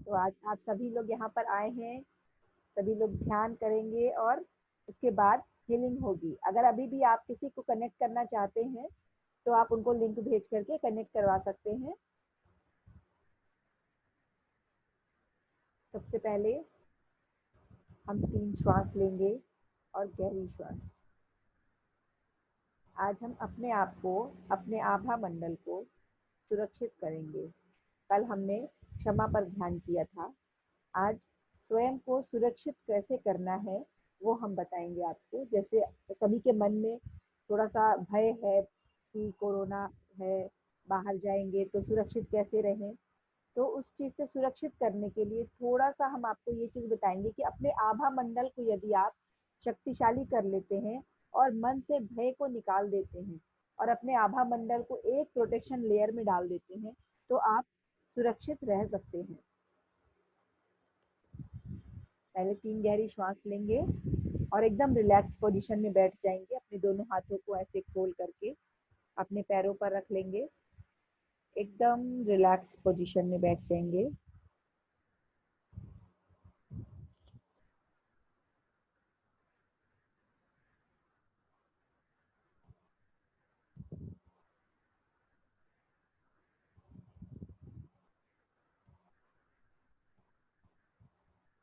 तो आज आप सभी लोग यहाँ पर आए हैं, सभी लोग ध्यान करेंगे और उसके बाद हीलिंग होगी। अगर अभी भी आप किसी को कनेक्ट करना चाहते हैं तो आप उनको लिंक भेज करके कनेक्ट करवा सकते हैं। सबसे पहले हम 3 श्वास लेंगे और गहरी श्वास। आज हम अपने आप को, अपने आभा मंडल को सुरक्षित करेंगे। कल हमने क्षमा पर ध्यान किया था। आज स्वयं को सुरक्षित कैसे करना है वो हम बताएंगे आपको। जैसे सभी के मन में थोड़ा सा भय है कि कोरोना है, बाहर जाएंगे तो सुरक्षित कैसे रहें, तो उस चीज़ से सुरक्षित करने के लिए थोड़ा सा हम आपको ये चीज़ बताएंगे कि अपने आभा मंडल को यदि आप शक्तिशाली कर लेते हैं और मन से भय को निकाल देते हैं और अपने आभा मंडल को एक प्रोटेक्शन लेयर में डाल देते हैं तो आप सुरक्षित रह सकते हैं। पहले 3 गहरी श्वास लेंगे और एकदम रिलैक्स पोजीशन में बैठ जाएंगे। अपने दोनों हाथों को ऐसे खोल करके अपने पैरों पर रख लेंगे। एकदम रिलैक्स पोजीशन में बैठ जाएंगे।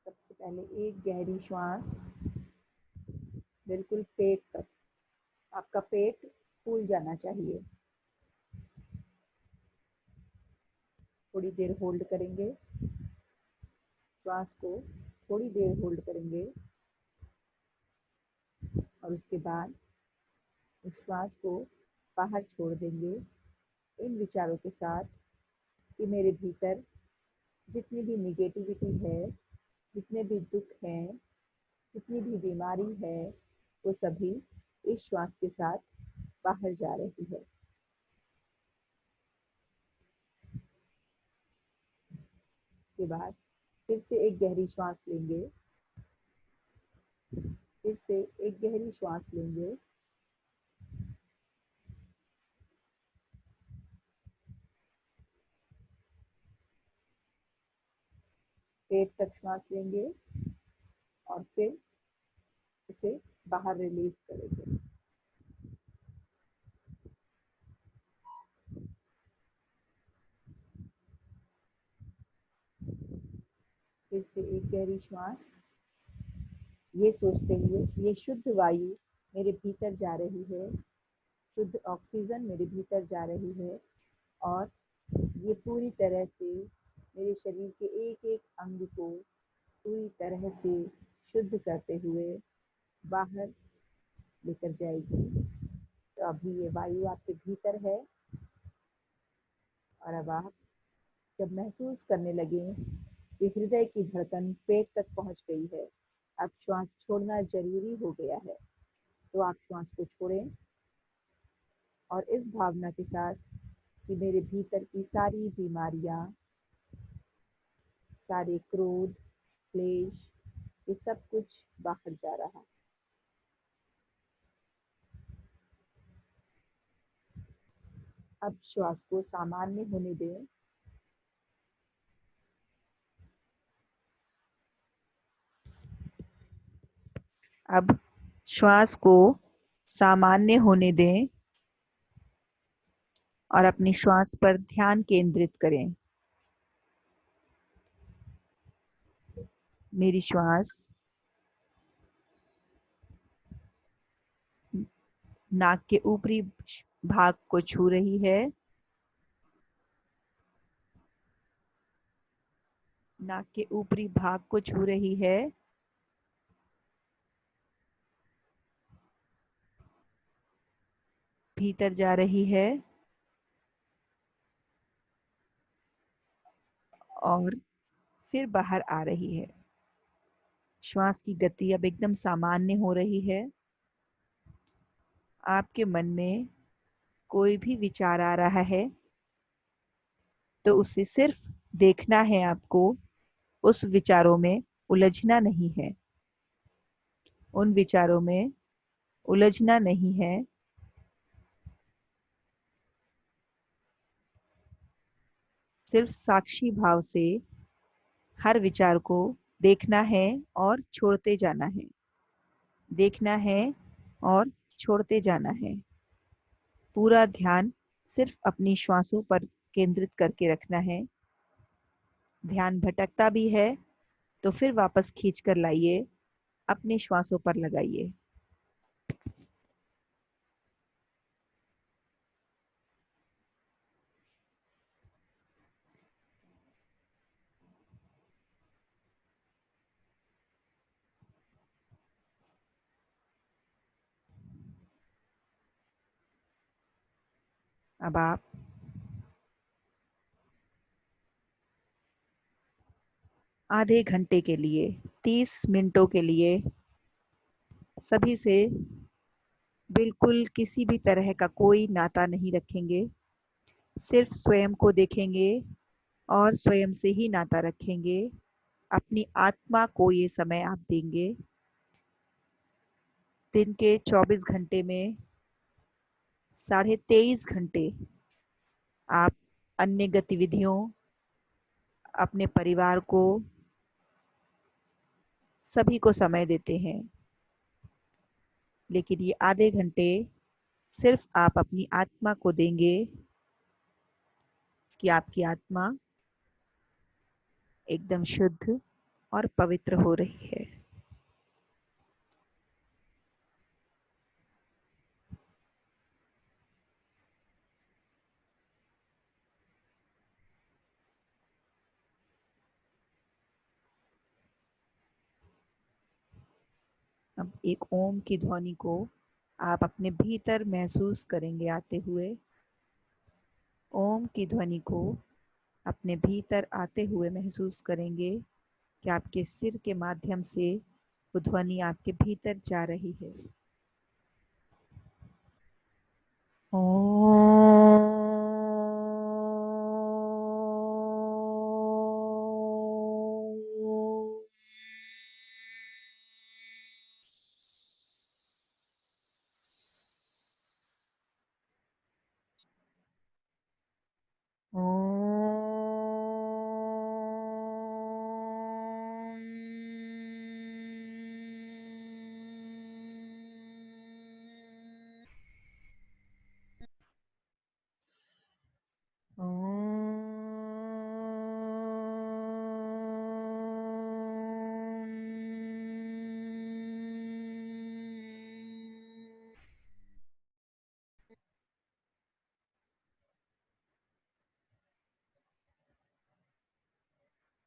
सबसे पहले एक गहरी श्वास बिल्कुल पेट तक, आपका पेट फूल जाना चाहिए। थोड़ी देर होल्ड करेंगे, श्वास को थोड़ी देर होल्ड करेंगे और उसके बाद उस श्वास को बाहर छोड़ देंगे इन विचारों के साथ कि मेरे भीतर जितनी भी निगेटिविटी है, जितने भी दुख हैं, जितनी भी बीमारी है, वो सभी इस श्वास के साथ बाहर जा रही है। इसके बाद फिर से एक गहरी श्वास लेंगे, फिर से एक गहरी श्वास लेंगे पेट तक श्वास लेंगे और फिर इसे बाहर रिलीज करेंगे। फिर से एक गहरी श्वास, ये सोचते हुए कि ये शुद्ध वायु मेरे भीतर जा रही है, शुद्ध ऑक्सीजन मेरे भीतर जा रही है और ये पूरी तरह से मेरे शरीर के एक एक अंग को पूरी तरह से शुद्ध करते हुए बाहर लेकर जाएगी। तो अभी ये वायु आपके भीतर है और अब आप जब महसूस करने लगे कि हृदय की धड़कन पेट तक पहुंच गई है, अब श्वास छोड़ना जरूरी हो गया है, तो आप श्वास को छोड़ें और इस भावना के साथ कि मेरे भीतर की सारी बीमारियां, सारे क्रोध, क्लेश, ये सब कुछ बाहर जा रहा है। अब श्वास को सामान्य होने दें। अब श्वास को सामान्य होने दें और अपनी श्वास पर ध्यान केंद्रित करें। मेरी श्वास नाक के ऊपरी भाग को छू रही है, नाक के ऊपरी भाग को छू रही है, भीतर जा रही है और फिर बाहर आ रही है। श्वास की गति अब एकदम सामान्य हो रही है। आपके मन में कोई भी विचार आ रहा है तो उसे सिर्फ देखना है आपको, उस विचारों में उलझना नहीं है, उन विचारों में उलझना नहीं है। सिर्फ साक्षी भाव से हर विचार को देखना है और छोड़ते जाना है, देखना है और छोड़ते जाना है। पूरा ध्यान सिर्फ अपनी श्वासों पर केंद्रित करके रखना है। ध्यान भटकता भी है तो फिर वापस खींच कर लाइए, अपनी श्वासों पर लगाइए। अब आप आधे घंटे के लिए, 30 मिनटों के लिए सभी से बिल्कुल किसी भी तरह का कोई नाता नहीं रखेंगे। सिर्फ स्वयं को देखेंगे और स्वयं से ही नाता रखेंगे। अपनी आत्मा को ये समय आप देंगे। दिन के 24 घंटे में 23.5 घंटे आप अन्य गतिविधियों, अपने परिवार को, सभी को समय देते हैं। लेकिन ये आधे घंटे सिर्फ आप अपनी आत्मा को देंगे कि आपकी आत्मा एकदम शुद्ध और पवित्र हो रही है। अब एक ओम की ध्वनि को आप अपने भीतर महसूस करेंगे आते हुए। ओम की ध्वनि को अपने भीतर आते हुए महसूस करेंगे कि आपके सिर के माध्यम से वो ध्वनि आपके भीतर जा रही है।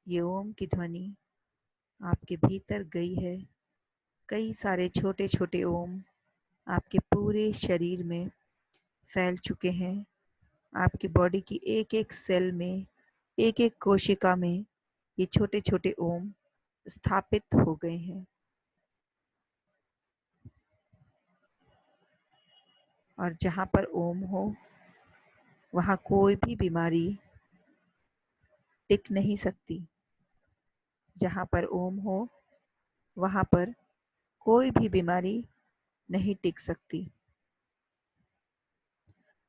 ये ओम की ध्वनि आपके भीतर गई है। कई सारे छोटे छोटे ओम आपके पूरे शरीर में फैल चुके हैं। आपकी बॉडी की एक एक सेल में, एक एक कोशिका में ये छोटे छोटे ओम स्थापित हो गए हैं। और जहाँ पर ओम हो वहाँ कोई भी बीमारी टिक नहीं सकती। जहाँ पर ओम हो वहाँ पर कोई भी बीमारी नहीं टिक सकती।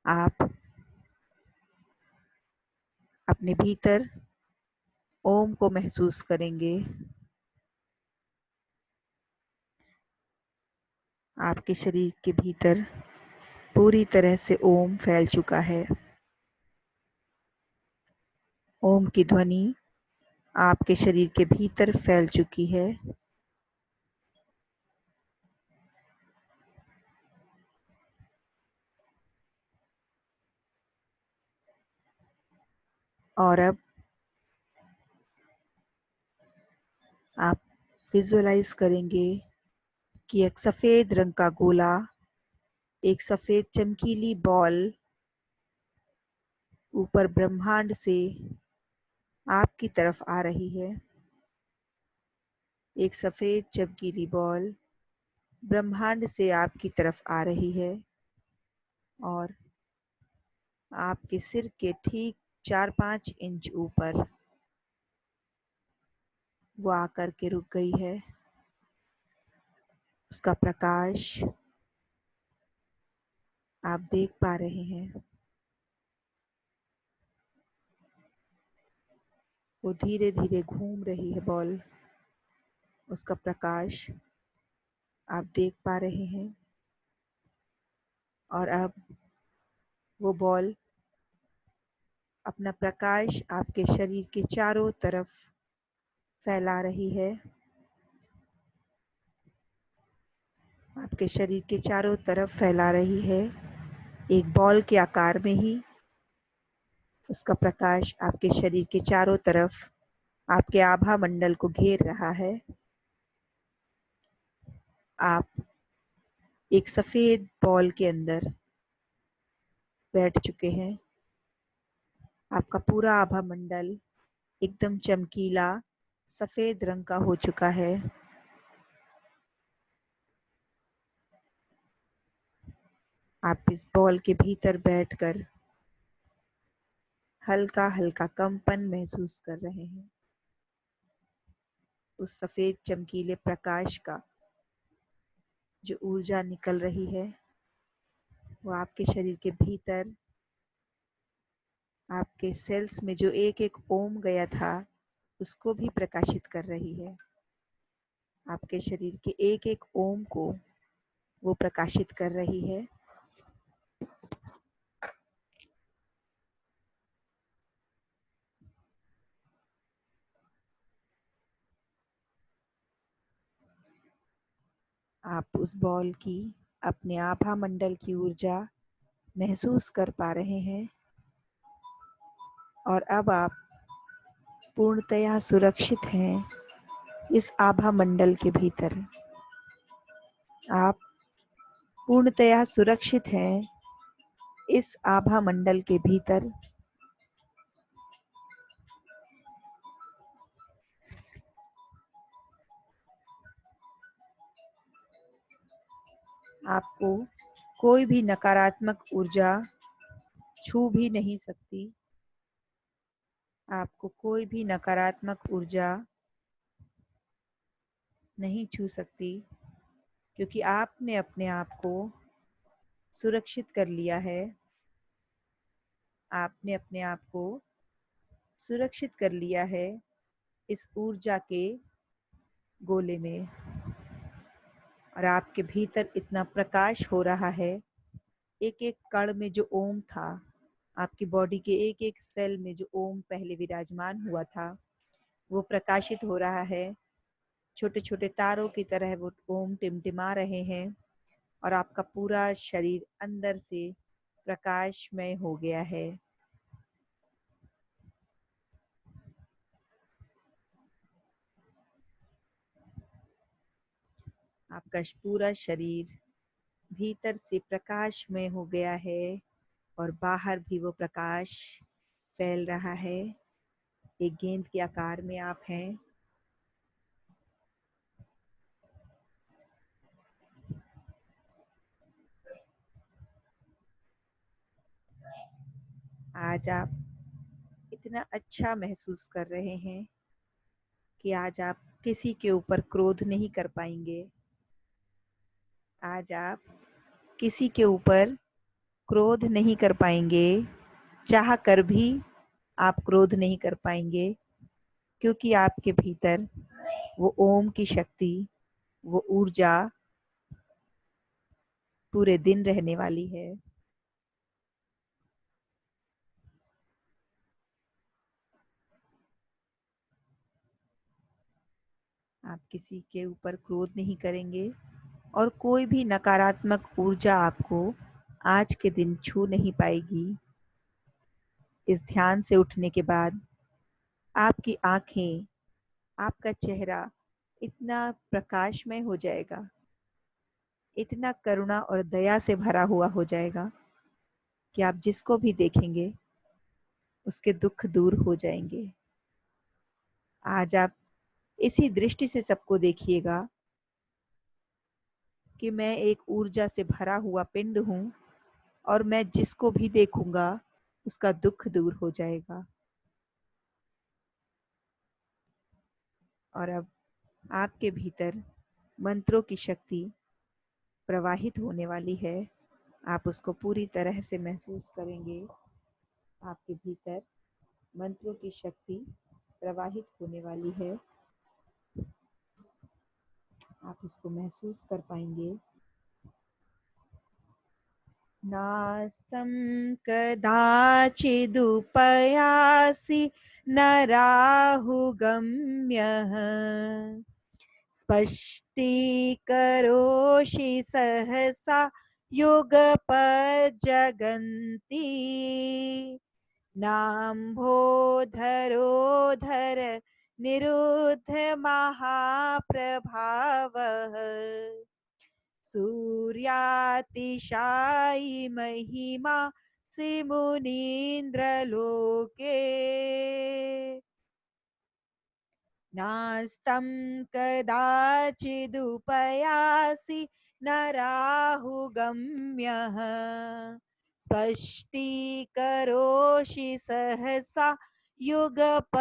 आप अपने भीतर ओम को महसूस करेंगे। आपके शरीर के भीतर पूरी तरह से ओम फैल चुका है। ओम की ध्वनि आपके शरीर के भीतर फैल चुकी है। और अब आप विजुअलाइज करेंगे कि एक सफ़ेद रंग का गोला, एक सफ़ेद चमकीली बॉल ऊपर ब्रह्मांड से आपकी तरफ आ रही है। एक सफ़ेद चमकीली बॉल ब्रह्मांड से आपकी तरफ आ रही है और आपके सिर के ठीक 4-5 इंच ऊपर वो आकर के रुक गई है। उसका प्रकाश आप देख पा रहे हैं। वो धीरे धीरे घूम रही है बॉल। उसका प्रकाश आप देख पा रहे हैं और अब वो बॉल अपना प्रकाश आपके शरीर के चारों तरफ फैला रही है। आपके शरीर के चारों तरफ फैला रही है। एक बॉल के आकार में ही उसका प्रकाश आपके शरीर के चारों तरफ आपके आभा मंडल को घेर रहा है। आप एक सफेद बॉल के अंदर बैठ चुके हैं। आपका पूरा आभा मंडल एकदम चमकीला सफेद रंग का हो चुका है। आप इस बॉल के भीतर बैठकर हल्का हल्का कंपन महसूस कर रहे हैं। उस सफेद चमकीले प्रकाश का जो ऊर्जा निकल रही है वो आपके शरीर के भीतर आपके सेल्स में जो एक एक ओम गया था उसको भी प्रकाशित कर रही है। आपके शरीर के एक एक ओम को वो प्रकाशित कर रही है। आप उस बॉल की अपने आभा मंडल की ऊर्जा महसूस कर पा रहे हैं और अब आप पूर्णतया सुरक्षित हैं इस आभा मंडल के भीतर। आप पूर्णतया सुरक्षित हैं इस आभा मंडल के भीतर। आपको कोई भी नकारात्मक ऊर्जा छू भी नहीं सकती। आपको कोई भी नकारात्मक ऊर्जा नहीं छू सकती क्योंकि आपने अपने आप को सुरक्षित कर लिया है। आपने अपने आप को सुरक्षित कर लिया है इस ऊर्जा के गोले में और आपके भीतर इतना प्रकाश हो रहा है। एक एक कण में जो ओम था, आपकी बॉडी के एक एक सेल में जो ओम पहले विराजमान हुआ था वो प्रकाशित हो रहा है। छोटे छोटे तारों की तरह वो ओम टिमटिमा रहे हैं और आपका पूरा शरीर अंदर से प्रकाशमय हो गया है। आपका पूरा शरीर भीतर से प्रकाशमय हो गया है और बाहर भी वो प्रकाश फैल रहा है। एक गेंद के आकार में आप हैं। आज आप इतना अच्छा महसूस कर रहे हैं कि आज आप किसी के ऊपर क्रोध नहीं कर पाएंगे। आज आप किसी के ऊपर क्रोध नहीं कर पाएंगे। चाह कर भी आप क्रोध नहीं कर पाएंगे क्योंकि आपके भीतर वो ओम की शक्ति, वो ऊर्जा पूरे दिन रहने वाली है। आप किसी के ऊपर क्रोध नहीं करेंगे और कोई भी नकारात्मक ऊर्जा आपको आज के दिन छू नहीं पाएगी। इस ध्यान से उठने के बाद आपकी आंखें, आपका चेहरा इतना प्रकाशमय हो जाएगा, इतना करुणा और दया से भरा हुआ हो जाएगा कि आप जिसको भी देखेंगे उसके दुख दूर हो जाएंगे। आज आप इसी दृष्टि से सबको देखिएगा कि मैं एक ऊर्जा से भरा हुआ पिंड हूँ और मैं जिसको भी देखूंगा उसका दुख दूर हो जाएगा। और अब आपके भीतर मंत्रों की शक्ति प्रवाहित होने वाली है। आप उसको पूरी तरह से महसूस करेंगे। आपके भीतर मंत्रों की शक्ति प्रवाहित होने वाली है। आप इसको महसूस कर पाएंगे। नास्तं कदाचिदुपयासि न राहुगम्यः स्पष्टीकरोषि सहसा युगपज्जगन्ति नाम्भोधरोधर निरुद्ध महाप्रभावः सूर्यातिशायि महिमा सिमुनीन्द्रलोके नास्तं कदाचिदुपयासि न राहुगम्यः स्पष्टीकरोषि सहसा युगपज्जगन्ति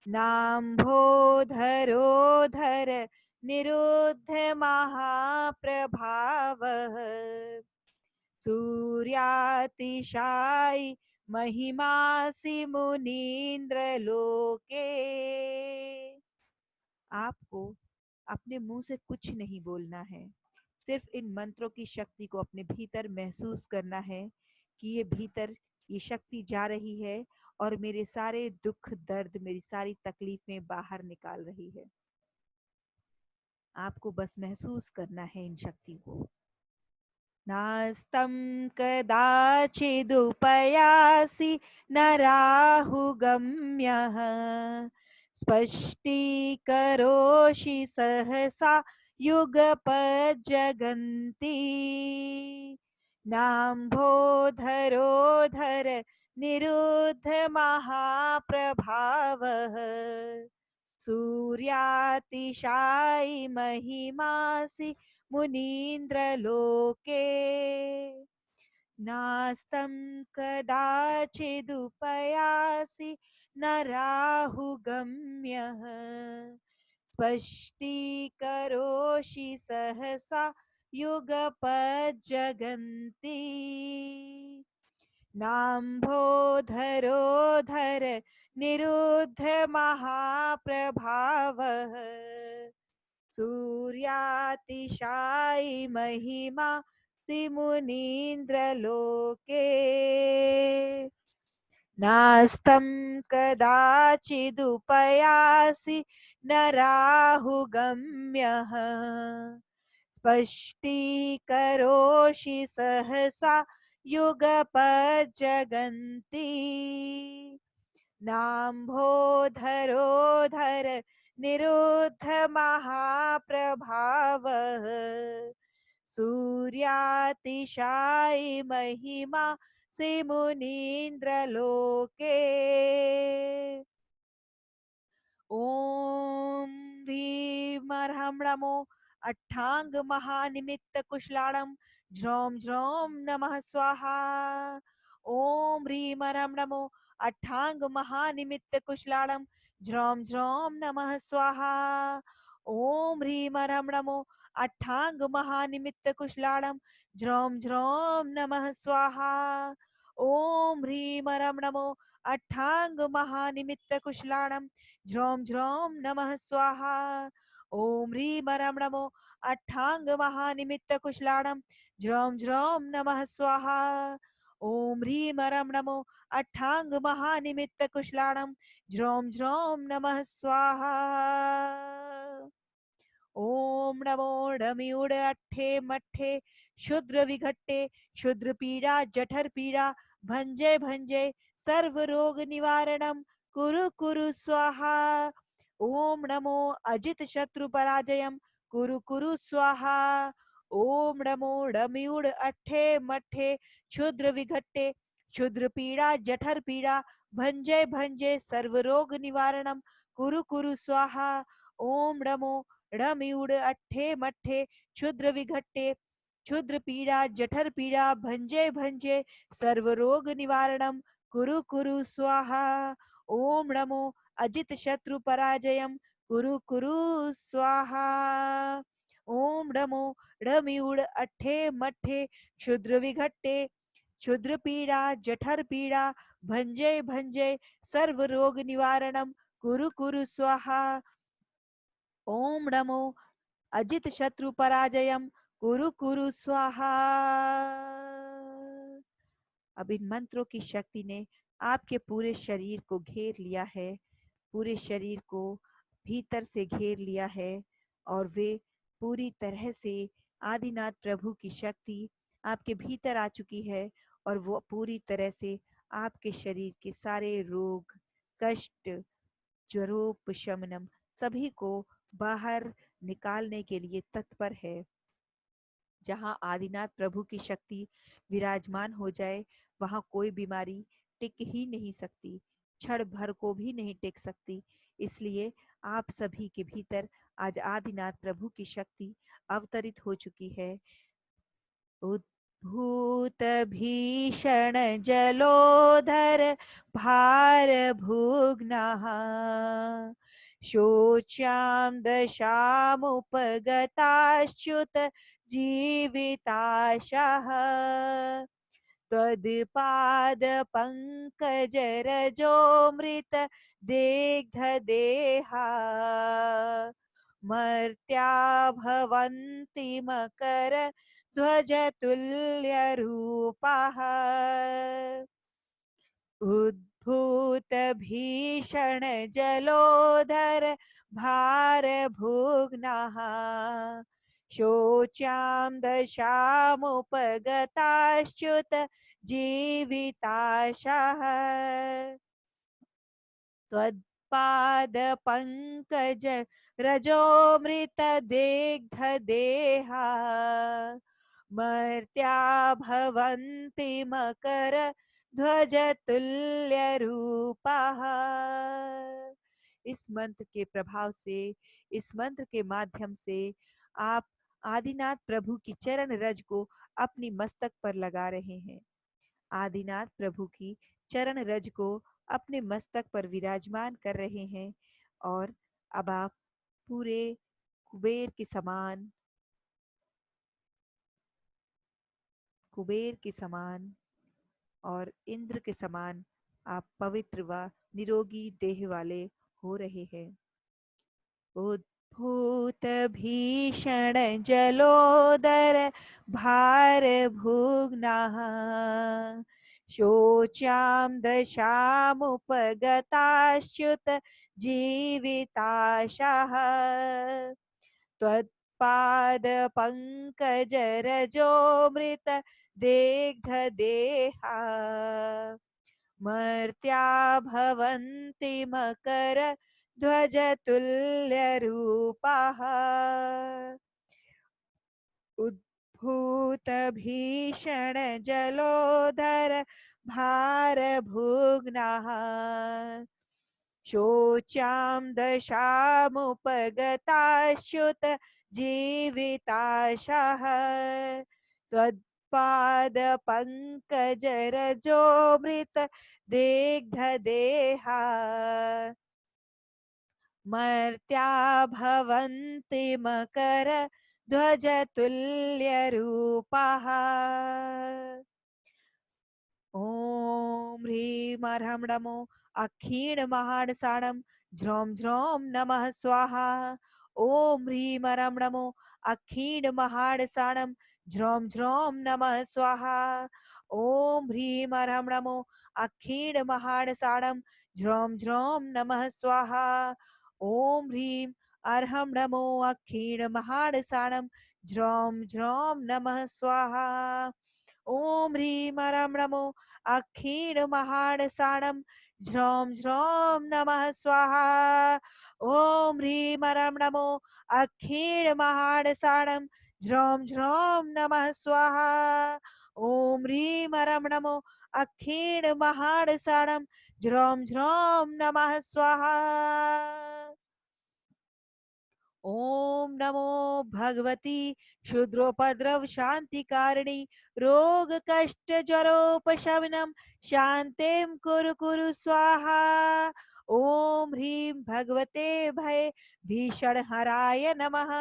नाम्भोधरोधर निरुद्ध महाप्रभावः सूर्यातिशायि महिमासि मुनीन्द्रलोके। आपको अपने मुंह से कुछ नहीं बोलना है, सिर्फ इन मंत्रों की शक्ति को अपने भीतर महसूस करना है कि ये भीतर ये शक्ति जा रही है और मेरे सारे दुख दर्द, मेरी सारी तकलीफें बाहर निकाल रही है। आपको बस महसूस करना है इन शक्ति को। नास्तं कदाचिदुपयासि न राहुगम्यः स्पष्टीकरोषि सहसा युगपज्जगन्ति नाम्भोधरोधर निरुद्ध महाप्रभावः सूर्यातिशायि महिमासि मुनीन्द्रलोके नास्तं कदाचिदुपयासि न राहुगम्यः स्पष्टीकरोषि सहसा युगपज्जगन्ति नाम्भोधरोधर निरुद्ध महाप्रभावः सूर्यातिशायि महिमा सिमुनीन्द्रलोके नास्तं कदाचिदुपयासि न राहुगम्यः स्पष्टीकरोषि सहसा युगपज्जगन्ति नाम्भोधरोधर निरुद्ध महाप्रभावः सूर्यातिशायि महिमा सिमुनीन्द्रलोके ॐ ह्रीं ह्रं नमो अट्टांग महानिमित्त कुशलाणं ज्रौं ज्रौं नमः स्वाहा। ॐ ह्रीं ह्रं नमो अट्टांग महानिमित्त कुशलाणं ज्रौं ज्रौं नमः स्वाहा। ॐ ह्रीं ह्रं नमो अट्टांग महानिमित्त कुशलाणं ज्रौं ज्रौं नमः स्वाहा। ॐ ह्रीं ह्रं नमो अट्टांग महानिमित्त कुशलाणं ज्रौं ज्रौं नमः स्वाहा। ॐ ह्रीं ह्रं नमो अट्टांग महानिमित्त कुशलाणं ज्रौं ज्रौं नमः स्वाहा। ॐ ह्रीं ह्रं नमो अट्टांग महानिमित्त कुशलाणं ज्रौं ज्रौं नमः स्वाहा। ओम नमो डमिउड अट्ठे मट्ठे शुद्र विघट्टे शुद्र पीड़ा जठर पीड़ा भंजे भंजे सर्व रोग निवारणम कुरु कुरु स्वाहा। ओम नमो अजित शत्रु पराजयम कुरु कुरु स्वाहा। ओम नमो डमिउड अट्ठे मट्ठे क्षुद्र विघट्टे क्षुद्र पीड़ा जठर पीड़ा भंजे भंजे सर्व रोग निवारणम कुरु कुरु स्वाहा। ओम नमो ड़मिउड अट्ठे मट्ठे क्षुद्र विघट्टे क्षुद्र पीड़ा जठर पीड़ा भंजे भंजे सर्व रोग निवारणम कुरु कुरु स्वाहा। ओम नमो अजित शत्रु पराजयम कुरु कुरु स्वाहा। ओम नमो ड़मिउड अट्ठे मट्ठे क्षुद्र विघट्टे क्षुद्र पीड़ा जठर पीड़ा भंजय भंजय सर्व रोग निवारणम कुरु कुरु स्वाहा। ओम नमो अजित शत्रु पराजयम कुरु कुरु स्वाहा। अब इन मंत्रों की शक्ति ने आपके पूरे शरीर को घेर लिया है, पूरे शरीर को भीतर से घेर लिया है और वे पूरी तरह से आदिनाथ प्रभु की शक्ति आपके भीतर आ चुकी है और वो पूरी तरह से आपके शरीर के सारे रोग कष्ट ज्वरोपशमनम सभी को बाहर निकालने के लिए तत्पर है। जहां आदिनाथ प्रभु की शक्ति विराजमान हो जाए वहां कोई बीमारी टिक ही नहीं सकती, क्षण भर को भी नहीं टिक सकती। इसलिए आप सभी के भीतर आज आदिनाथ प्रभु की शक्ति अवतरित हो चुकी है। उद्भूत भीषण जलोधर भार भुग्नः शोच्यां दशामुपगताश्च्युत जीविताशः त्वद्पाद पंकज रजोमृत देग्ध देहा मर्त्या भवन्ति मकर ध्वज तुल्य रूपाः उद्भूत भीषण जलोधर भार भुग्नः शोच्यां दशामुपगताश्च्युत जीविताशः त्वत्पाद पंकज रजोमृत देग्ध देहा मर्त्या भवन्ति मकर ध्वज तुल्य रूपाः। इस मंत्र के प्रभाव से, इस मंत्र के माध्यम से आप आदिनाथ प्रभु की चरण रज को अपनी मस्तक पर लगा रहे हैं। आदिनाथ प्रभु की चरण रज को अपने मस्तक पर विराजमान कर रहे हैं और अब आप पूरे कुबेर के समान और इंद्र के समान आप पवित्र व निरोगी देह वाले हो रहे हैं। उद्भूत भीषण जलोदर भार भुग्नः शोच्यां दशामुपगताश्च्युत जीविताशः त्वत्पाद पंकज रजोमृत देग्ध देहा मर्त्या भवन्ति मकर ध्वज तुल्य रूपाः उद्भूत भीषण जलोधर भार भुग्नः शोच्यां दशामुपगताश्च्युत जीविताशः त्वत्पाद पंकज रजोमृत देग्ध देहा मर्त्या भवन्ति मकर ध्वज तुल्य रूपाः। ओम ह्रीं अर्हं नमो अक्षीण महाडसाणं झ्रौं झ्रौं नमः स्वाहा। ओम ह्रीं अर्हं नमो अक्षीण महाडसाणं झ्रौं झ्रौं नमः स्वाहा। ओम ह्रीं अर्हं नमो अक्षीण महाडसाणं झ्रौं झ्रौं नमः स्वाहा। ओम ह्रीं अर्हं नमो अक्षीण महाडसाणं झ्रौं झ्रौं नमः स्वाहा। ओम ह्रीं अर्हं नमो अक्षीण महाडसाणं झ्रौं झ्रौं नमः स्वाहा। ओम ह्रीं अर्हं नमो अक्षीण महाडसाणं झ्रौं झ्रौं नमः स्वाहा। ओम ह्रीं अर्हं नमो अक्षीण महाडसाणं झ्रौं झ्रौं नमः स्वाहा। ओम नमो भगवती क्षुद्रोपद्रव शांति कारिणी रोग कष्ट ज्वरोपशमनम शांतिम कुरु कुरु स्वाहा। ओम ह्रीं भगवते भय भीषण हराय नमः।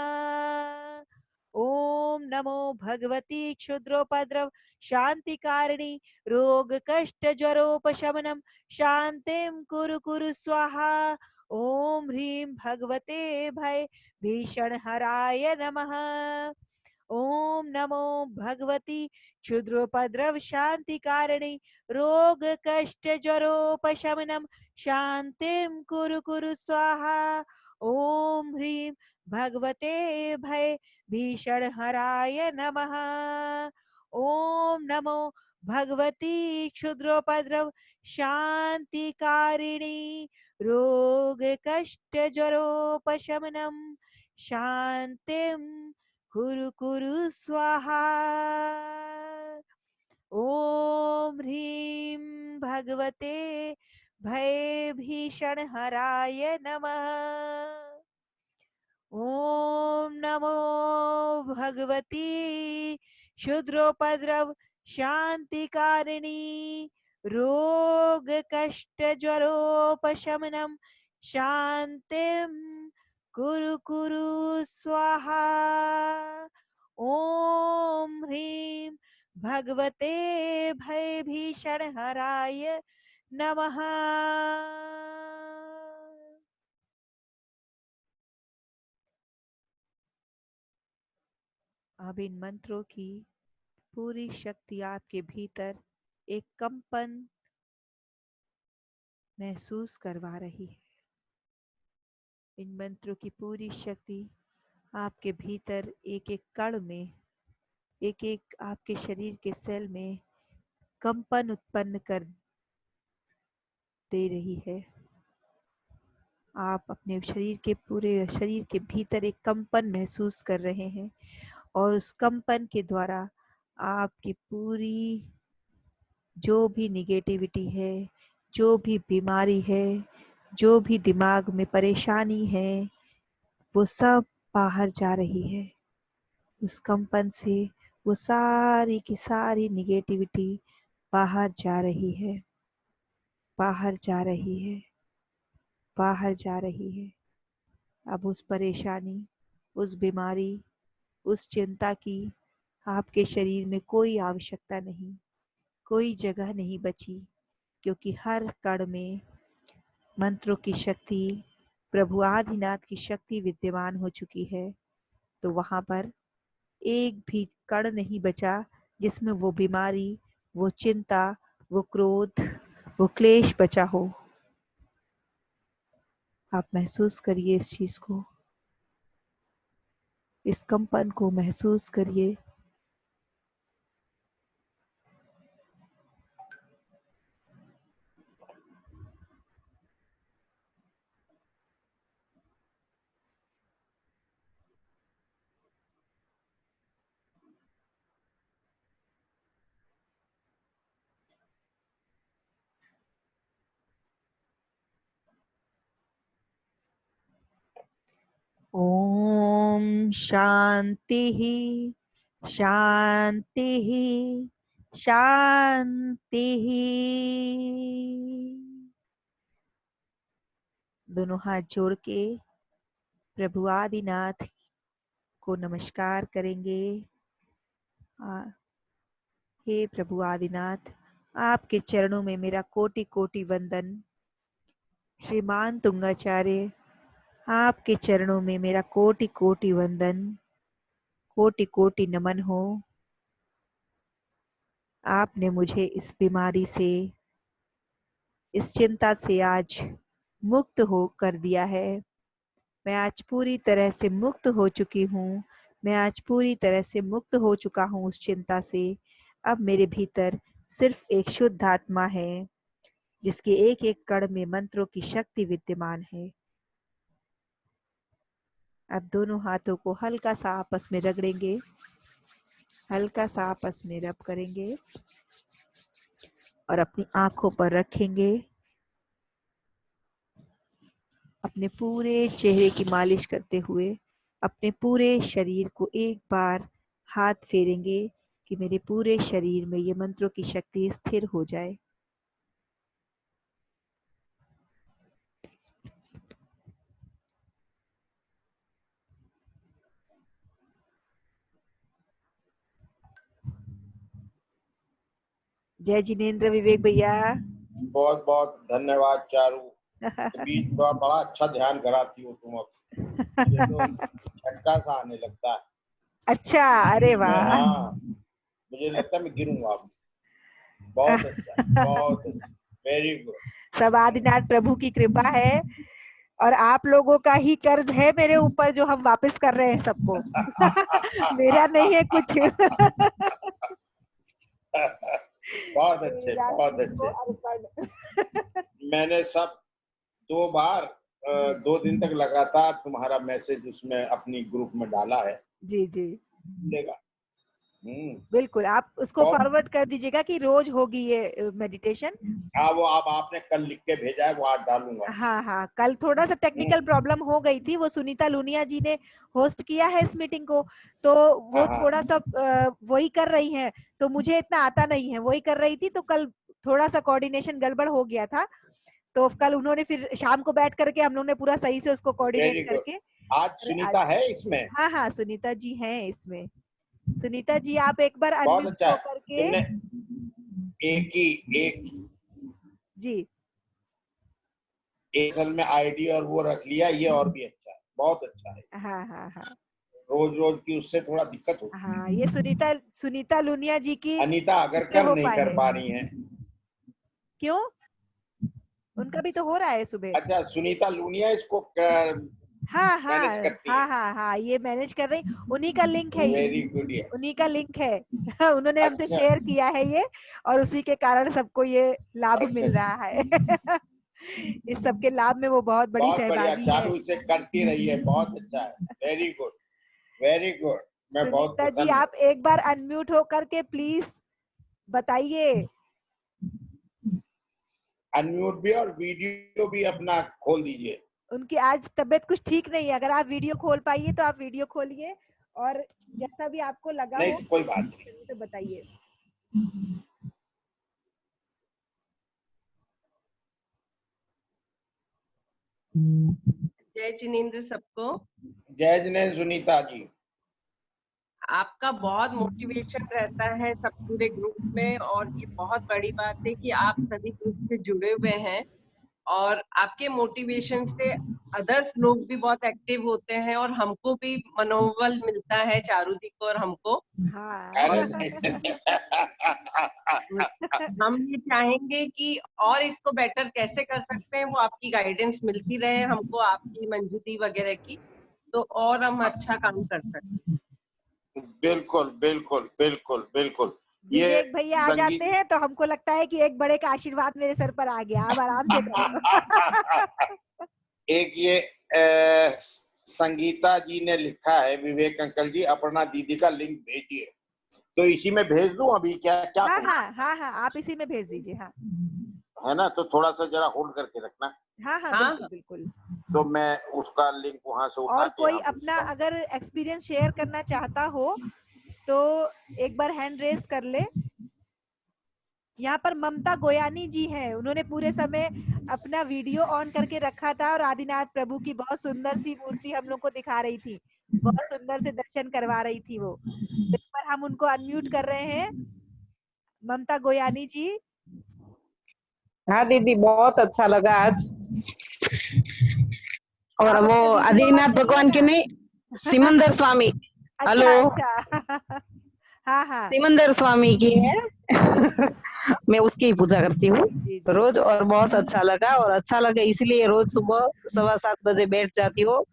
ओम नमो भगवती क्षुद्रोपद्रव शांतिकारिणी रोग कष्ट ज्वरोपशमनम शांतिम कुरु कुरु स्वाहा। ओम ह्रीं भगवते भय भीषण हराय नमः। ओम नमो भगवती क्षुद्रोपद्रव शांति कारिणी रोग कष्ट ज्वरोपशमनम शांतिम कुरु कुरु स्वाहा। ओम ह्रीं भगवते भय भीषण हराय नमः। ओम नमो भगवती क्षुद्रोपद्रव शांति कारिणी रोग कष्ट ज्वरोपशमनम शांतिम कुरु कुरु स्वाहा। ओम ह्रीं भगवते भय भीषण हराय नमः। ओम नमो भगवती क्षुद्रोपद्रव शांति कारिणी रोग कष्ट ज्वरोपशमनम शांतिम कुरु कुरु स्वाहा। ओम ह्रीं भगवते भय भीषण हराय नमः। अब इन मंत्रों की पूरी शक्ति आपके भीतर एक कंपन महसूस करवा रही है। इन मंत्रों की पूरी शक्ति आपके भीतर एक एक कण में, एक एक आपके शरीर के सेल में कंपन उत्पन्न कर दे रही है। आप अपने शरीर के पूरे शरीर के भीतर एक कंपन महसूस कर रहे हैं और उस कंपन के द्वारा आपकी पूरी जो भी निगेटिविटी है, जो भी बीमारी है, जो भी दिमाग में परेशानी है, वो सब बाहर जा रही है। उस कंपन से वो सारी की सारी निगेटिविटी बाहर जा रही है, बाहर जा रही है, बाहर जा रही है। अब उस परेशानी, उस बीमारी, उस चिंता की आपके शरीर में कोई आवश्यकता नहीं, कोई जगह नहीं बची, क्योंकि हर कण में मंत्रों की शक्ति, प्रभु आदिनाथ की शक्ति विद्यमान हो चुकी है। तो वहां पर एक भी कण नहीं बचा जिसमें वो बीमारी, वो चिंता, वो क्रोध, वो क्लेश बचा हो। आप महसूस करिए इस चीज को, इस कंपन को महसूस करिए। ओम शांति शांति शांति। दोनों हाथ जोड़ के प्रभु आदिनाथ को नमस्कार करेंगे। हे प्रभु आदिनाथ, आपके चरणों में मेरा कोटि कोटि वंदन। श्रीमान तुंगाचार्य, आपके चरणों में मेरा कोटि कोटि वंदन, कोटि कोटि नमन हो। आपने मुझे इस बीमारी से, इस चिंता से आज मुक्त हो कर दिया है। मैं आज पूरी तरह से मुक्त हो चुकी हूँ। मैं आज पूरी तरह से मुक्त हो चुका हूँ उस चिंता से। अब मेरे भीतर सिर्फ एक शुद्ध आत्मा है जिसके एक एक कण में मंत्रों की शक्ति विद्यमान है। अब दोनों हाथों को हल्का सा आपस में रगड़ेंगे, हल्का सा आपस में रब करेंगे और अपनी आंखों पर रखेंगे। अपने पूरे चेहरे की मालिश करते हुए अपने पूरे शरीर को एक बार हाथ फेरेंगे कि मेरे पूरे शरीर में ये मंत्रों की शक्ति स्थिर हो जाए। जय जिनेंद्र विवेक भैया। बहुत बहुत धन्यवाद चारू। बीच बड़ा बड़ा अच्छा ध्यान कराती हो तुम। अब मुझे तो झटका सा आने लगता है। अच्छा, अरे वाह। हाँ, मुझे लगता है मैं गिरूंगा अब। बहुत अच्छा, बहुत अच्छा, वेरी गुड। सब आदिनाथ प्रभु की कृपा है और आप लोगों का ही कर्ज है मेरे ऊपर जो हम वापस कर रहे हैं सबको। मेरा नहीं है कुछ। बहुत अच्छे, बहुत अच्छे। मैंने सब 2 बार 2 दिन तक लगातार तुम्हारा मैसेज उसमें अपनी ग्रुप में डाला है। जी जी मिलेगा। बिल्कुल, आप उसको फॉरवर्ड कर दीजिएगा कि रोज होगी ये मेडिटेशन। हाँ, वो आपने कल लिख के भेजा है, वो आज डालूंगा। हाँ हाँ, कल थोड़ा सा टेक्निकल प्रॉब्लम हो गई थी। वो सुनीता लूनिया जी ने होस्ट किया है इस मीटिंग को, तो वो थोड़ा सा वही कर रही हैं, तो मुझे इतना आता नहीं है, वही कर रही थी, तो कल थोड़ा सा कोऑर्डिनेशन गड़बड़ हो गया था। तो कल उन्होंने फिर शाम को बैठ करके हम लोग ने पूरा सही से उसको कोऑर्डिनेट करके आज सुनीता है इसमें। हाँ हाँ, सुनीता जी हैं इसमें। सुनीता जी आप एक बार बहुत अनम्यूट अच्छा होकर के एक जी असल में आईडी और वो रख लिया, ये और भी अच्छा है, बहुत अच्छा है। हाँ हाँ हाँ, रोज रोज की उससे थोड़ा दिक्कत होती है। हाँ, ये सुनीता लूनिया जी की अनीता अगरकर नहीं कर पा रही हैं। क्यों? उनका भी तो हो रहा है सुबह। अच्छा, सुनीता लूनिया इसको हाँ हाँ मैनेज करती हाँ है। हाँ हाँ, ये मैनेज कर रही, उन्हीं का लिंक है ये, वेरी गुड। ये उन्हीं का लिंक है। उन्होंने हमसे अच्छा, शेयर किया है ये, और उसी के कारण सबको ये लाभ अच्छा, मिल रहा है। इस सबके लाभ में वो बहुत बड़ी बहुत बढ़िया। सहभागी है। चालू इसे करती रही है, बहुत अच्छा है। Very good, very good. मैं बहुत सुनीता जी प्रसन्न हूँ। आप एक बार अनम्यूट होकर के प्लीज बताइए। अनम्यूट भी और वीडियो भी अपना खोल दीजिए। उनकी आज तबीयत कुछ ठीक नहीं है, अगर आप वीडियो खोल पाइए तो आप वीडियो खोलिए, और जैसा भी आपको लगा नहीं हो तो कोई बात नहीं। तो बताइए। जय जिनेंद्र सबको। जय जिनेंद्र सुनीता जी। आपका बहुत मोटिवेशन रहता है सब पूरे ग्रुप में, और ये बहुत बड़ी बात है कि आप सभी ग्रुप से जुड़े हुए हैं, और आपके मोटिवेशन से अदर्स लोग भी बहुत एक्टिव होते हैं, और हमको भी मनोबल मिलता है, चारू जी को और हमको। हाँ। हम ये चाहेंगे कि और इसको बेटर कैसे कर सकते हैं, वो आपकी गाइडेंस मिलती रहे हमको, आपकी मंजूरी वगैरह की, तो और हम अच्छा काम कर सकते हैं। बिल्कुल बिल्कुल बिल्कुल बिल्कुल। ये विवेक भैया आ जाते हैं तो हमको लगता है कि एक बड़े का आशीर्वाद मेरे सर पर आ गया, अब आराम से करो। एक ये संगीता जी ने लिखा है, विवेक अंकल जी अपर्णा दीदी का लिंक भेजिए, तो इसी में भेज दूं अभी? क्या क्या हाँ कहूं? हाँ हाँ हाँ, आप इसी में भेज दीजिए। हाँ है ना, तो थोड़ा सा जरा होल्ड करके रखना। हाँ हाँ, हाँ बिल्कुल बिल्कुल। तो मैं उसका लिंक वहां से उठा और के कोई यहाँ अपना भेजता हूं। अगर एक्सपीरियंस शेयर करना चाहता हो तो एक बार हैंड रेस कर ले। यहाँ पर ममता गोयानी जी हैं, उन्होंने पूरे समय अपना वीडियो ऑन करके रखा था और आदिनाथ प्रभु की बहुत सुंदर सी मूर्ति हम लोग को दिखा रही थी, बहुत सुंदर से दर्शन करवा रही थी वो। तो एक बार हम उनको अनम्यूट कर रहे हैं। ममता गोयानी जी। हाँ दीदी, बहुत अच्छा लगा आज। और आप वो अपना वीडियो ऑन आदिनाथ करिए भगवान के ना। नहीं, सिमंदर स्वामी। हेलो, अच्छा अच्छा। हाँ हाँ सिमंदर स्वामी की है। मैं उसकी ही पूजा करती हूँ जी जी। रोज, और बहुत अच्छा लगा, और अच्छा लगा इसलिए रोज सुबह 7:15 बैठ जाती हूँ।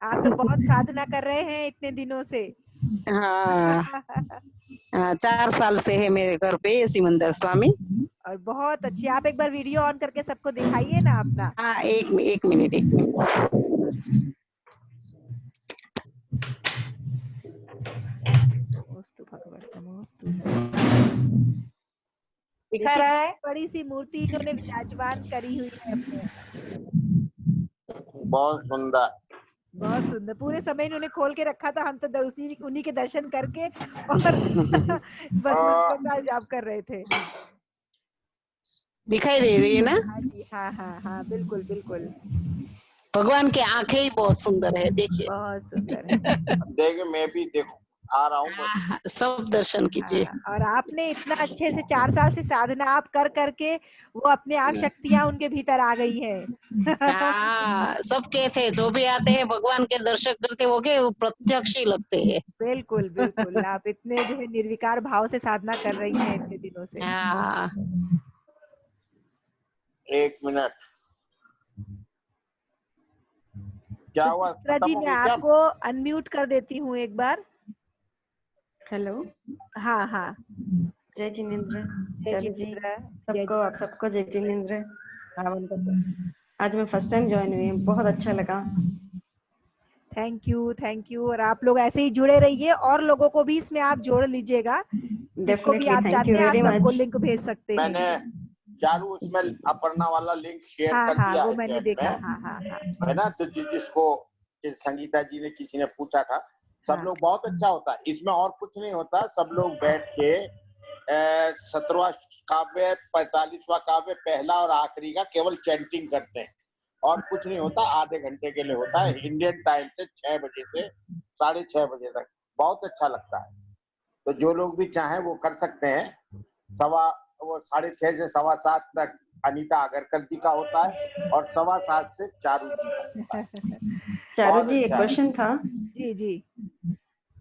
आप तो बहुत साधना कर रहे हैं इतने दिनों से। हाँ, 4 साल से है मेरे घर पे ये सिमंदर स्वामी। और बहुत अच्छी, आप एक बार वीडियो ऑन करके सबको दिखाइए ना अपना। हाँ, एक मिनट। नमोस्तु भगवान, नमोस्तु। दिखा रहा है। बड़ी सी मूर्ति इन्होंने विराजमान करी हुई है अपने। बहुत सुंदर, बहुत सुंदर, पूरे समय इन्होंने खोल के रखा था, हम तो उन्हीं के दर्शन करके और बस मंत्रों का जाप कर रहे थे। दिखाई दे रही है ना? हाँ जी, हाँ हाँ हाँ, बिल्कुल बिल्कुल। भगवान की आंखें ही बहुत सुंदर है, देखिए। बहुत सुंदर है। देखिए मैं भी देखो, आ रहा हूँ बस। सब दर्शन कीजिए। और आपने इतना अच्छे से 4 साल से साधना आप कर करके वो अपने आप शक्तियां उनके भीतर आ गई है। हाँ, सब कहते जो भी आते हैं भगवान के दर्शन करते हो गए, वो प्रत्यक्ष ही लगते हैं। बिल्कुल बिल्कुल, आप इतने जो है निर्विकार भाव से साधना कर रही हैं इतने दिनों से। हाँ, 1 मिनट, क्या हुआ, सुचित्रा खत्म जी हो मैं गई क्या? आपको अनम्यूट कर देती हूँ एक बार। हेलो, हाँ हाँ, जय जिनेंद्र। जय चारू जी, जिनेंद्र। सबको आप सबको जय जिनेंद्र। हाँ, आज मैं फर्स्ट टाइम ज्वाइन हुई हूँ, बहुत अच्छा लगा। Thank you. और आप लोग ऐसे ही जुड़े रहिए और लोगों को भी इसमें आप जोड़ लीजिएगा, जिसको भी डेफिनेटली, आप थैंक चाहते यू हैं आप वेरी सबको मच। लिंक भेज सकते हैं। मैंने चारू उसमें अपर्णा वाला लिंक शेयर हाँ कर हाँ, दिया वो है मैंने चैट देखा। में, हाँ हाँ हाँ है ना? तो जिसको संगीता जी ने किसी ने पूछा था, सब हाँ। लोग, बहुत अच्छा होता है इसमें, और कुछ नहीं होता, सब लोग बैठ के 17वां काव्य, 45वां काव्य, पहला और आखिरी का केवल चैंटिंग करते हैं, और कुछ नहीं होता। आधे घंटे के लिए होता है, इंडियन टाइम से 6 बजे से 6:30 बजे तक। बहुत अच्छा लगता है, तो जो लोग भी चाहें वो कर सकते हैं। 6:30 से 7:15 तक अनीता आगरकर जी का होता है, और 7:15 से चारू जी का होता है। चारू बहुत जी, एक अच्छा है। क्वेश्चन था। जी जी,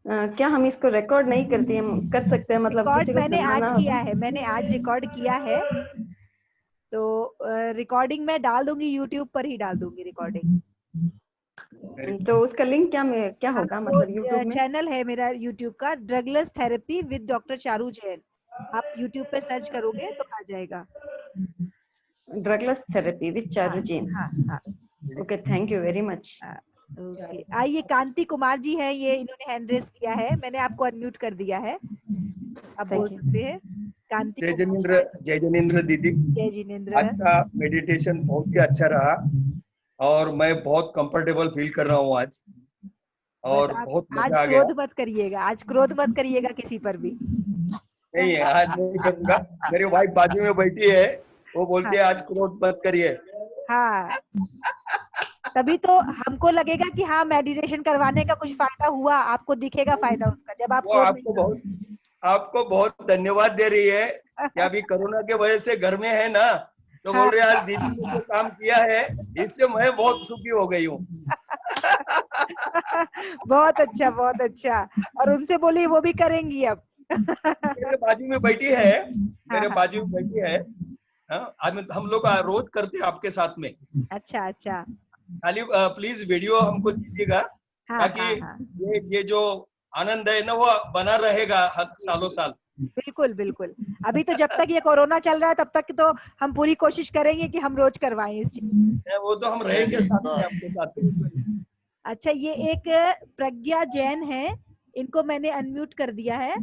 क्या हम इसको रिकॉर्ड नहीं करते, हम कर सकते हैं, मतलब रिकॉर्ड किसी को मैंने सुनना आज ना हो किया तो? है, मैंने आज रिकॉर्ड किया है, तो रिकॉर्डिंग मैं डाल दूंगी, यूट्यूब पर ही डाल दूंगी रिकॉर्डिंग। तो उसका लिंक क्या होगा, वो मतलब यूट्यूब में? चैनल है मेरा यूट्यूब का, drugless therapy with doctor Charu Jain. आप यूट्यूब पे सर्च करोगे तो आ जाएगा। ड्रगलेस थेरेपी विद चारू हाँ जैन। हाँ हाँ। Okay, thank you very much. Okay, आइए, कांति कुमार जी हैं, ये इन्होंने हैंड रेस किया है, मैंने आपको अनम्यूट कर दिया है, आप बोल थैंक यू। सकते हैं। कांति जय कुमार, जिनेंद्र, जय जिनेंद्र दीदी। जय जिनेंद्र। आज का मेडिटेशन बहुत ही अच्छा रहा और मैं बहुत कंफर्टेबल फील कर रहा हूँ आज, और बस आप बहुत आज मजा आ गया। क्रोध मत करिएगा, आज क्रोध मत करिएगा किसी पर भी। नहीं, आज नहीं करूंगा। मेरी वाइफ बाजू में बैठी है, वो बोलती है आज क्रोध मत करिए। हाँ, तभी तो हमको लगेगा कि हाँ मेडिटेशन करवाने का कुछ फायदा हुआ, आपको दिखेगा फायदा उसका, जब आप वो क्रोध नहीं आपको बहुत धन्यवाद दे रही है कि अभी कोरोना के वजह से घर में है ना, तो बोल रहे आज दीदी ने जो काम किया है इससे मैं बहुत सुखी हो गई हूँ। बहुत अच्छा, बहुत अच्छा। और उनसे बोली वो भी करेंगी अब। मेरे बाजू में बैठी है, मेरे हाँ, बाजू में बैठी है। हाँ, हम लोग रोज करते हैं आपके साथ में। अच्छा अच्छा। खाली प्लीज वीडियो हमको दीजिएगा, हाँ ताकि हाँ हाँ, ये जो आनंद है ना वो बना रहेगा हर सालों साल। बिल्कुल बिल्कुल। अभी तो जब तक ये कोरोना चल रहा है तब तक तो हम पूरी कोशिश करेंगे कि हम रोज करवाएं इस चीज को। वो तो हम रहेंगे साथ में आपके साथ। अच्छा, ये एक प्रज्ञा जैन है, इनको मैंने अनम्यूट कर दिया है,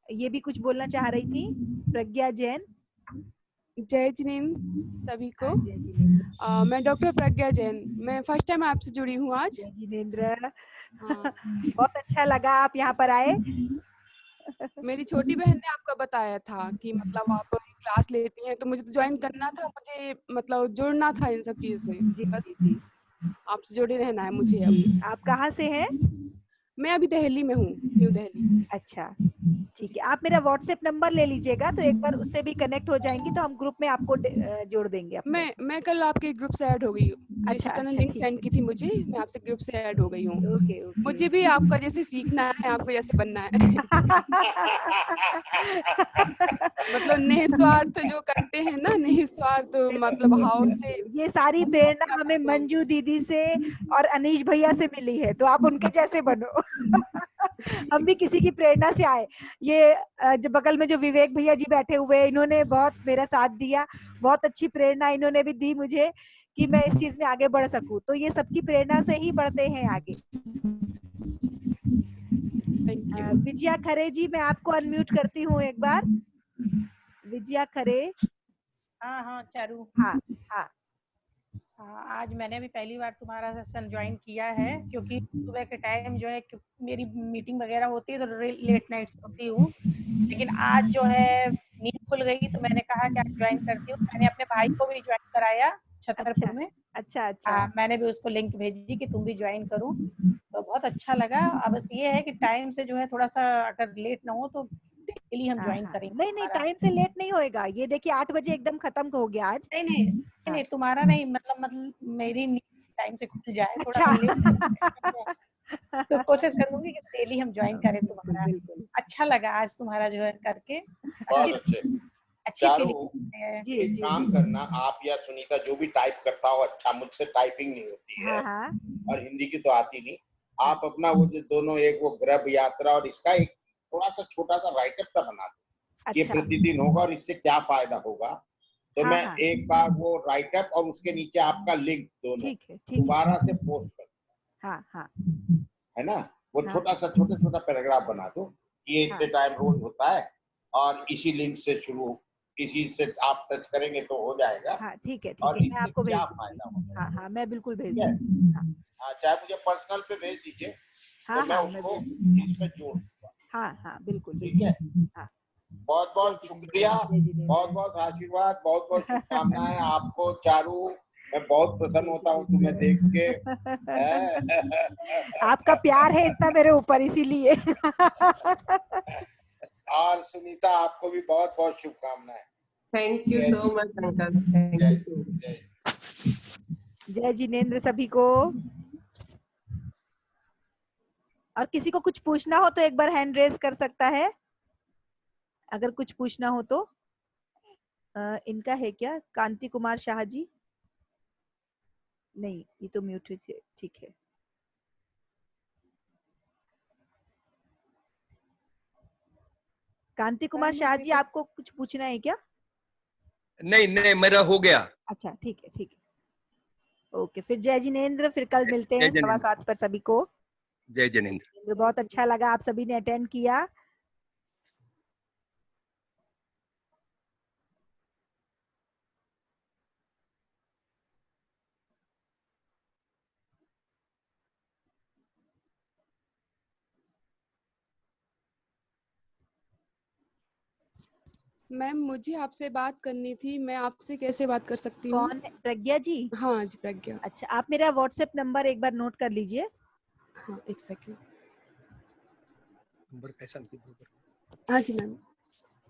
ये भी कुछ बोलना चाह रही थी, प्रज्ञा जैन। जय जिनेंद्र सभी को। जय जिनेंद्र। मैं डॉक्टर प्रज्ञा जैन, मैं फर्स्ट टाइम आपसे जुड़ी हूँ आज। जय जिनेंद्र। हाँ। बहुत अच्छा लगा आप यहाँ पर आए। मेरी छोटी बहन ने आपका बताया था कि मतलब आप क्लास लेती हैं, तो मुझे तो ज्वाइन करना था, मुझे मतलब जुड़ना था इन सब चीज़ों से, जी बस जी। आपसे जुड़े रहना है मुझे अब। आप कहाँ से हैं? मैं अभी दिल्ली में हूँ, न्यू दिल्ली। अच्छा, ठीक है, आप मेरा व्हाट्सएप नंबर ले लीजिएगा, तो एक बार उससे भी कनेक्ट हो जाएंगी, तो हम ग्रुप में आपको जोड़ देंगे अपने। मैं कल आपके ग्रुप से ऐड हो गई हूँ, मेरी अच्छा सिस्टर ने अच्छा, लिंक ठीक सेंड है। की थी मुझे, मैं आपसे ग्रुप से ऐड हो गई हूँ। Okay okay. मुझे भी आपका जैसे सीखना है, आपको जैसे बनना है। मतलब निस्वार्थ जो करते हैं ना, निस्वार्थ मतलब भाव से। ये सारी प्रेरणा हमें मंजू दीदी से और अनीश भैया से मिली है, तो आप उनके जैसे बनो। हम भी किसी की प्रेरणा से आए। ये जो बगल में जो विवेक भैया जी बैठे हुए हैं, इन्होंने बहुत मेरा साथ दिया, बहुत अच्छी प्रेरणा इन्होंने भी दी मुझे कि मैं इस चीज में आगे बढ़ सकूं, तो ये सबकी प्रेरणा से ही बढ़ते हैं आगे। विजया खरे जी, मैं आपको अनम्यूट करती हूँ एक बार। विजया खरे। हाँ हाँ चारू। हाँ हाँ। आज मैंने भी पहली बार तुम्हारा सेशन ज्वाइन किया है, क्योंकि सुबह के टाइम जो है मेरी मीटिंग वगैरह होती है तो लेट नाइट सोती हूँ, लेकिन आज जो है नींद खुल गई तो मैंने कहा कि आज ज्वाइन करती हूँ। मैंने अपने भाई को भी ज्वाइन कराया छतरपुर में। अच्छा अच्छा। मैंने भी उसको लिंक भेजी कि तुम भी ज्वाइन करो, तो बहुत अच्छा लगा। अब बस ये है कि टाइम से जो है थोड़ा सा अगर लेट ना हो तो डेली हम ज्वाइन करेंगे नहीं नहीं, तुम्हारा। टाइम से लेट नहीं होएगा। ये देखिए 8 बजे एकदम खत्म हो गया आज। नहीं नहीं नहीं, नहीं तुम्हारा नहीं, मतलब मेरी टाइम से खुल जाए, थोड़ा अच्छा। सा लेट तो कोशिश करूंगी कि डेली हम ज्वाइन करें बिल्कुल तुम्हारा। बिल्कुल। अच्छा लगा आज तुम्हारा जो है करके, बहुत अच्छे। अच्छी चारू, फीलिंग है। जी एक जी काम करना, आप या सुनीता जो भी टाइप करता हो अच्छा, मुझसे टाइपिंग नहीं होती है हाँ और हिंदी की तो आती नहीं। आप अपना वो जो दोनों, एक वो गृह यात्रा और इसका एक थोड़ा सा छोटा सा राइटअप सा बना दो, ये अच्छा। प्रतिदिन होगा और इससे क्या फायदा होगा। तो हाँ, मैं हाँ। एक बार वो राइटअप और उसके नीचे आपका लिंक दोनों ठीक है ठीक है। दोबारा से पोस्ट कर, हाँ हाँ है ना। वो हाँ। छोटा छोटा पैराग्राफ बना दो कि ये हाँ इतने टाइम रोज होता है और इसी लिंक से शुरू, इसी से आप टच करेंगे तो हो जाएगा हाँ ठीक है और मैं इससे आपको भेज क्या दूंगी। फायदा होगा। हाँ हाँ, मैं बिल्कुल भेज ठीक है, दूंगी। हाँ हाँ, चाहे मुझे पर्सनल पे भेज दीजिए हाँ तो मैं हाँ, मैं उसको भेज दूंगी। इसमें जोड़ दूंगा। हाँ हाँ, बिल्कुल ठीक है, बिल्कुल। हाँ, बहुत जय बहुत शुक्रिया, जिनेंद्र, जय जिनेंद्र। बहुत बहुत आशीर्वाद, बहुत बहुत शुभकामनाएं आपको चारू। मैं बहुत प्रसन्न होता हूँ तुम्हें देख के। आपका प्यार है इतना मेरे ऊपर, इसीलिए। और सुनीता, आपको भी बहुत बहुत शुभकामनाएं। Thank you so much uncle, thank जय यू सो मच। जय। जय जिनेंद्र सभी को। और किसी को कुछ पूछना हो तो एक बार हैंड रेज कर सकता है, अगर कुछ पूछना हो तो। इनका है क्या, कांति कुमार शाह जी? नहीं, ये तो म्यूट थे। ठीक है। कांति कुमार शाह जी, आपको कुछ पूछना है क्या? नहीं नहीं, मेरा हो गया। अच्छा ठीक है। ओके, फिर जय जिनेंद्र, फिर कल मिलते हैं जय जिनेंद्र। 7:15 पर सभी को। जय जिनेंद्र। बहुत अच्छा लगा आप सभी ने अटेंड किया। मैम मुझे आपसे बात करनी थी, मैं आपसे कैसे बात कर सकती हूँ? कौन? प्रज्ञा जी? हाँ जी, प्रज्ञा। अच्छा, आप मेरा व्हाट्सएप नंबर एक बार नोट कर लीजिए। हाँ, एक सेकंड। नंबर कैसा? हाँ जी मैम।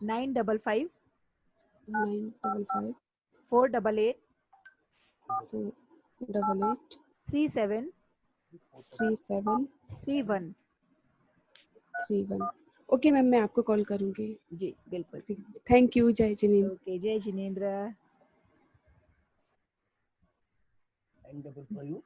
955 955 488 488 37 37 31। ओके मैम, मैं आपको कॉल करूंगी। जी बिल्कुल। Thank you. जय जिनेंद्र। ओके, जय जिनेंद्र। 955